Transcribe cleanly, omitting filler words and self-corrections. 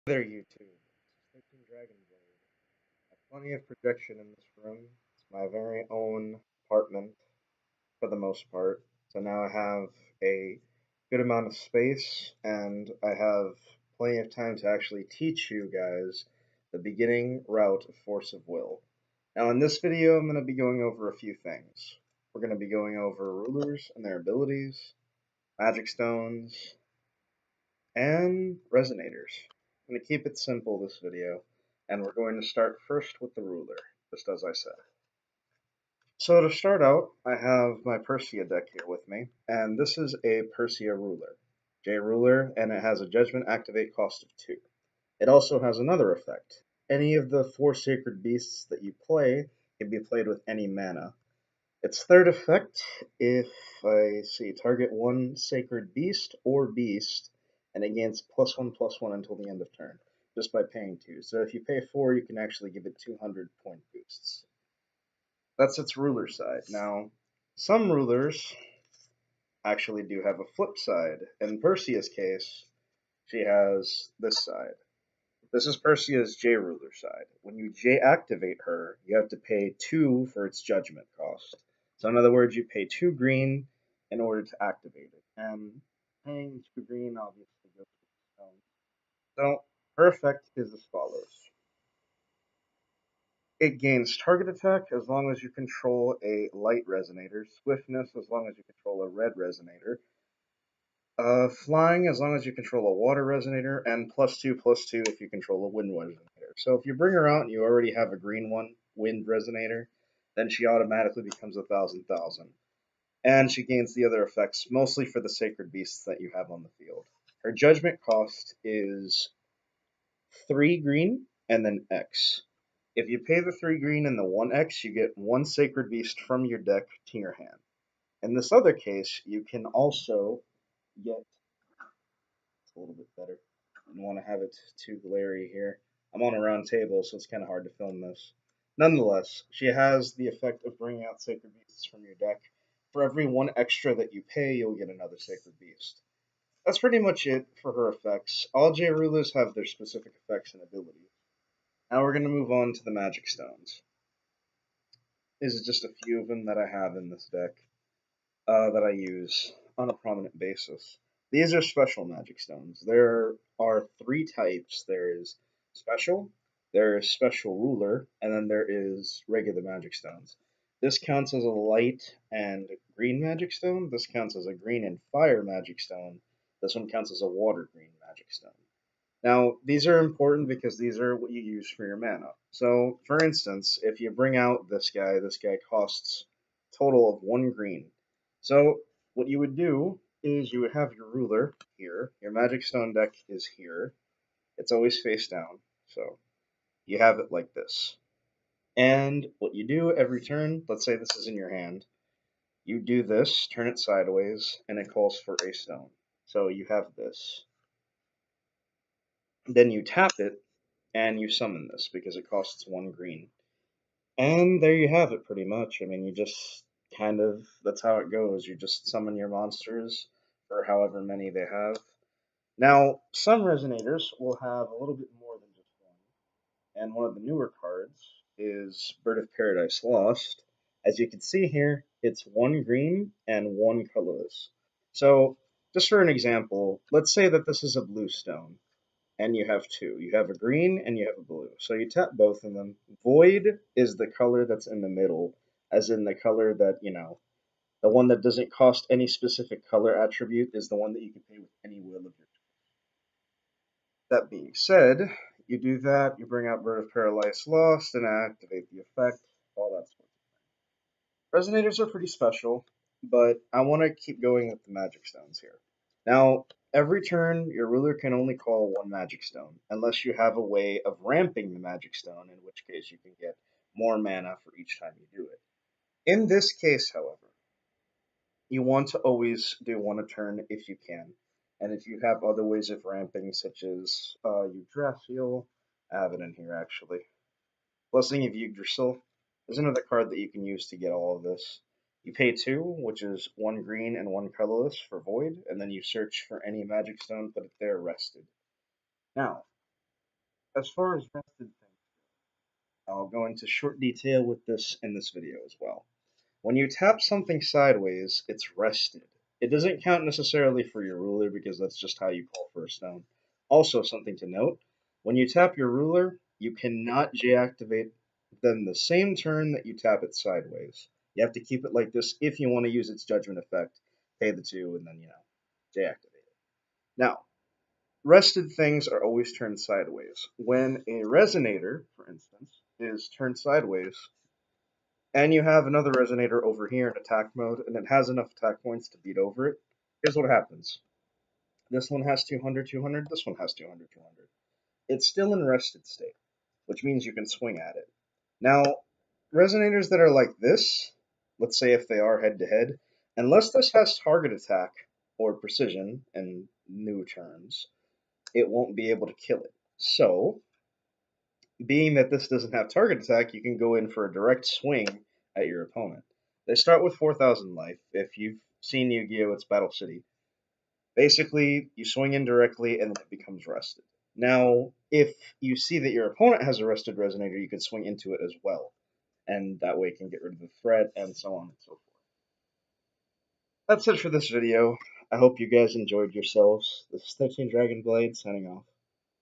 There, YouTube. This is Dragon Blade. I have plenty of projection in this room. It's my very own apartment for the most part. So now I have a good amount of space and I have plenty of time to actually teach you guys the beginning route of Force of Will. Now, in this video, I'm going to be going over a few things. We're going to be going over rulers and their abilities, magic stones, and resonators. I'm going to keep it simple this video, and we're going to start first with the ruler, just as I said. So to start out, I have my Persia deck here with me, and this is a Persia ruler, J ruler, and it has a judgment activate cost of 2. It also has another effect. Any of the 4 sacred beasts that you play can be played with any mana. Its third effect, if I see target one sacred beast or beast, and it gains +1/+1 until the end of turn, just by paying 2. So if you pay 4, you can actually give it 200 point boosts. That's its ruler side. Now, some rulers actually do have a flip side. In Persia's case, she has this side. This is Persia's J ruler side. When you J activate her, you have to pay 2 for its judgment cost. So in other words, you pay 2 green in order to activate it. And paying 2 green obviously goes to the stone. So her effect is as follows. It gains target attack as long as you control a light resonator, swiftness as long as you control a red resonator, flying as long as you control a water resonator, and +2/+2 if you control a wind resonator. So if you bring her out and you already have a green one, wind resonator, then she automatically becomes 1,000,000. And she gains the other effects, mostly for the sacred beasts that you have on the field. Her judgment cost is 3 green and then X. If you pay the 3 green and the 1 X, you get 1 sacred beast from your deck to your hand. In this other case, you can also get a little bit better. I don't want to have it too glary here. I'm on a round table, so it's kind of hard to film this. Nonetheless, she has the effect of bringing out sacred beasts from your deck. For every 1 extra that you pay, you'll get another sacred beast. That's pretty much it for her effects. All J rulers have their specific effects and abilities. Now we're going to move on to the magic stones. These are just a few of them that I have in this deck that I use on a prominent basis. These are special magic stones. There are 3 types. There is special, there is special ruler, and then there is regular magic stones. This counts as a light and green magic stone. This counts as a green and fire magic stone. This one counts as a water green magic stone. Now, these are important because these are what you use for your mana. So, for instance, if you bring out this guy costs a total of 1 green. So, what you would do is you would have your ruler here, your magic stone deck is here. It's always face down, so you have it like this. And what you do every turn, let's say this is in your hand, you do this, turn it sideways, and it calls for a stone. So you have this. Then you tap it, and you summon this because it costs 1 green. And there you have it, pretty much. I mean, you just kind of, that's how it goes. You just summon your monsters for however many they have. Now, some resonators will have a little bit more than just one. And one of the newer cards is Bird of Paradise Lost. As you can see here, it's 1 green and 1 colorless. So, just for an example, let's say that this is a blue stone and you have 2. You have a green and you have a blue. So you tap both of them. Void is the color that's in the middle, as in the color that, the one that doesn't cost any specific color attribute is the one that you can pay with any will of your choice. That being said, you do that, you bring out Bird of Paradise Lost and activate the effect, all that sort of thing. Resonators are pretty special, but I want to keep going with the magic stones here. Now, every turn, your ruler can only call 1 magic stone, unless you have a way of ramping the magic stone, in which case you can get more mana for each time you do it. In this case, however, you want to always do 1 a turn if you can. And if you have other ways of ramping, such as Yggdrasil, I have it in here actually. Blessing of Yggdrasil is another card that you can use to get all of this. You pay 2, which is 1 green and 1 colorless for Void, and then you search for any magic stone, put it there, rested. Now, as far as rested things, I'll go into short detail with this in this video as well. When you tap something sideways, it's rested. It doesn't count necessarily for your ruler because that's just how you call for a stone. Also, something to note, when you tap your ruler, you cannot J-activate them the same turn that you tap it sideways. You have to keep it like this if you want to use its judgment effect, pay the 2, and then, J-activate it. Now, rested things are always turned sideways. When a resonator, for instance, is turned sideways, and you have another resonator over here in attack mode, and it has enough attack points to beat over it, here's what happens. This one has 200, 200, this one has 200, 200. It's still in rested state, which means you can swing at it. Now, resonators that are like this, let's say if they are head to head, unless this has target attack or precision in new terms, it won't be able to kill it. So, being that this doesn't have target attack, you can go in for a direct swing at your opponent. They start with 4,000 life. If you've seen Yu-Gi-Oh! It's Battle City. Basically, you swing in directly and then it becomes rested. Now, if you see that your opponent has a rested resonator, you can swing into it as well. And that way it can get rid of the threat and so on and so forth. That's it for this video. I hope you guys enjoyed yourselves. This is 13 Dragon Blade signing off.